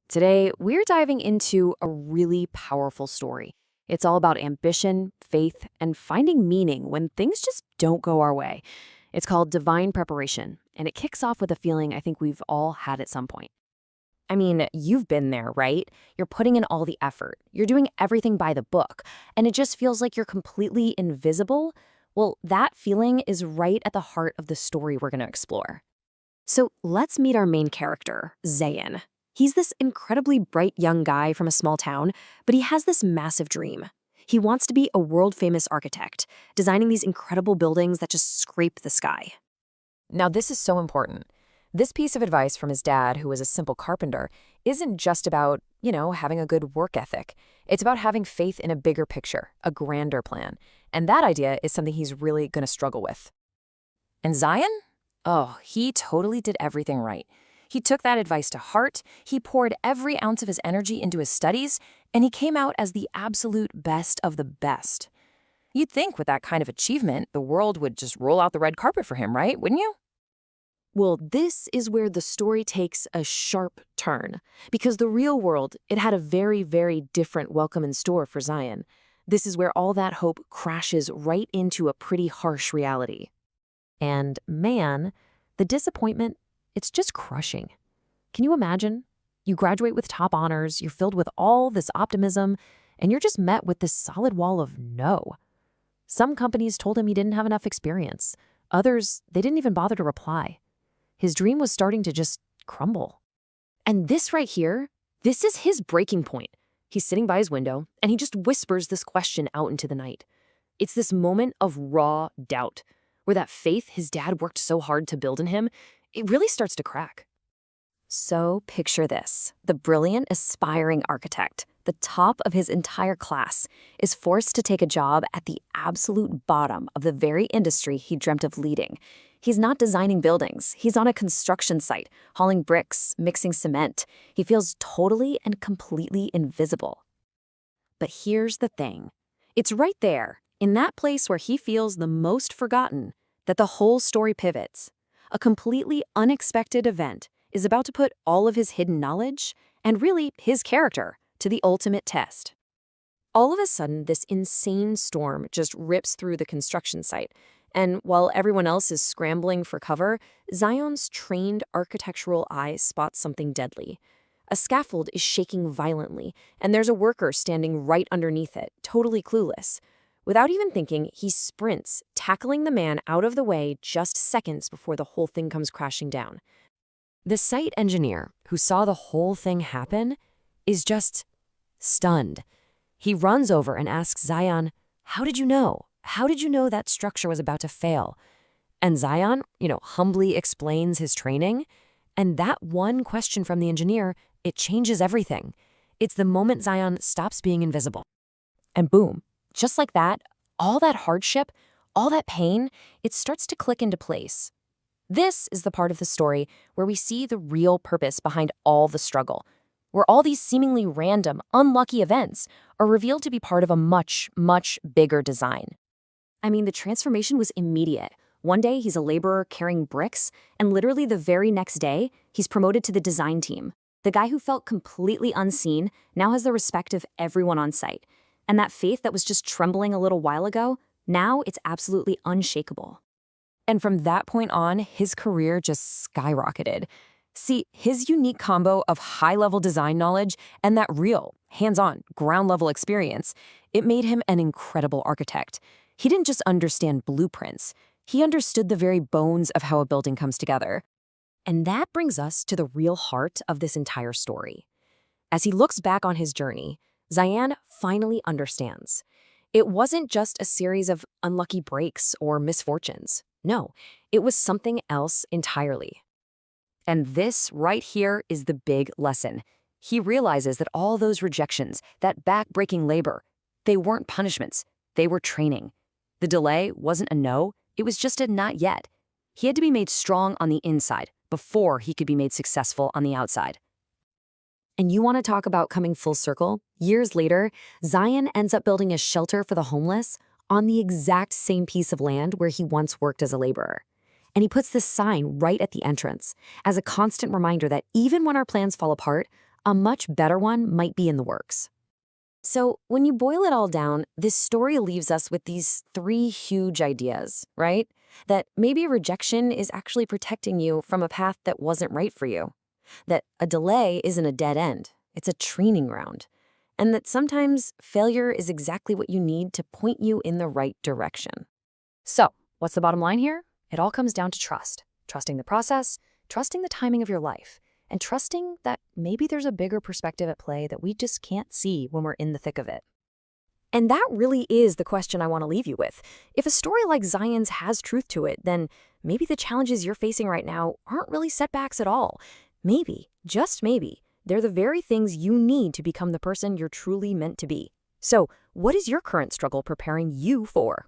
Today, we're diving into a really powerful story. It's all about ambition, faith, and finding meaning when things just don't go our way. It's called Divine Preparation, and it kicks off with a feeling I think we've all had at some point. I mean, you've been there, right? You're putting in all the effort. You're doing everything by the book, and it just feels like you're completely invisible. Well, that feeling is right at the heart of the story we're going to explore. So let's meet our main character, Zayn. He's this incredibly bright young guy from a small town, but he has this massive dream. He wants to be a world-famous architect, designing these incredible buildings that just scrape the sky. Now, this is so important. This piece of advice from his dad, who was a simple carpenter, isn't just about, having a good work ethic. It's about having faith in a bigger picture, a grander plan. And that idea is something he's really going to struggle with. And Zion? Oh, he totally did everything right. He took that advice to heart, he poured every ounce of his energy into his studies, and he came out as the absolute best of the best. You'd think with that kind of achievement, the world would just roll out the red carpet for him, right? Wouldn't you? Well, this is where the story takes a sharp turn, because the real world, it had a very, very different welcome in store for Zion. This is where all that hope crashes right into a pretty harsh reality. And man, the disappointment, it's just crushing. Can you imagine? You graduate with top honors, you're filled with all this optimism, and you're just met with this solid wall of no. Some companies told him he didn't have enough experience. Others, they didn't even bother to reply. His dream was starting to just crumble. And this right here, this is his breaking point. He's sitting by his window, and he just whispers this question out into the night. It's this moment of raw doubt, where that faith his dad worked so hard to build in him, it really starts to crack. So picture this. The brilliant, aspiring architect, the top of his entire class, is forced to take a job at the absolute bottom of the very industry he dreamt of leading. He's not designing buildings. He's on a construction site, hauling bricks, mixing cement. He feels totally and completely invisible. But here's the thing. It's right there, in that place where he feels the most forgotten, that the whole story pivots. A completely unexpected event is about to put all of his hidden knowledge, and really his character, to the ultimate test. All of a sudden, this insane storm just rips through the construction site, and while everyone else is scrambling for cover, Zion's trained architectural eye spots something deadly. A scaffold is shaking violently, and there's a worker standing right underneath it, totally clueless. Without even thinking, he sprints, tackling the man out of the way just seconds before the whole thing comes crashing down. The site engineer, who saw the whole thing happen, is just stunned. He runs over and asks Zion, "How did you know? How did you know that structure was about to fail?" And Zion, humbly explains his training. And that one question from the engineer, it changes everything. It's the moment Zion stops being invisible. And boom, just like that, all that hardship, all that pain, it starts to click into place. This is the part of the story where we see the real purpose behind all the struggle, where all these seemingly random, unlucky events are revealed to be part of a much, much bigger design. I mean, the transformation was immediate. One day, he's a laborer carrying bricks, and literally the very next day, he's promoted to the design team. The guy who felt completely unseen now has the respect of everyone on site. And that faith that was just trembling a little while ago, now it's absolutely unshakable. And from that point on, his career just skyrocketed. See, his unique combo of high-level design knowledge and that real, hands-on, ground-level experience, it made him an incredible architect. He didn't just understand blueprints. He understood the very bones of how a building comes together. And that brings us to the real heart of this entire story. As he looks back on his journey, Zion finally understands. It wasn't just a series of unlucky breaks or misfortunes. No, it was something else entirely. And this right here is the big lesson. He realizes that all those rejections, that back-breaking labor, they weren't punishments, they were training. The delay wasn't a no, it was just a not yet. He had to be made strong on the inside before he could be made successful on the outside. And you want to talk about coming full circle? Years later, Zion ends up building a shelter for the homeless on the exact same piece of land where he once worked as a laborer. And he puts this sign right at the entrance as a constant reminder that even when our plans fall apart, a much better one might be in the works. So, when you boil it all down, this story leaves us with these three huge ideas, right? That maybe rejection is actually protecting you from a path that wasn't right for you. That a delay isn't a dead end, it's a training ground. And that sometimes failure is exactly what you need to point you in the right direction. So, what's the bottom line here? It all comes down to trust. Trusting the process, trusting the timing of your life, and trusting that maybe there's a bigger perspective at play that we just can't see when we're in the thick of it. And that really is the question I want to leave you with. If a story like Zion's has truth to it, then maybe the challenges you're facing right now aren't really setbacks at all. Maybe, just maybe, they're the very things you need to become the person you're truly meant to be. So, what is your current struggle preparing you for?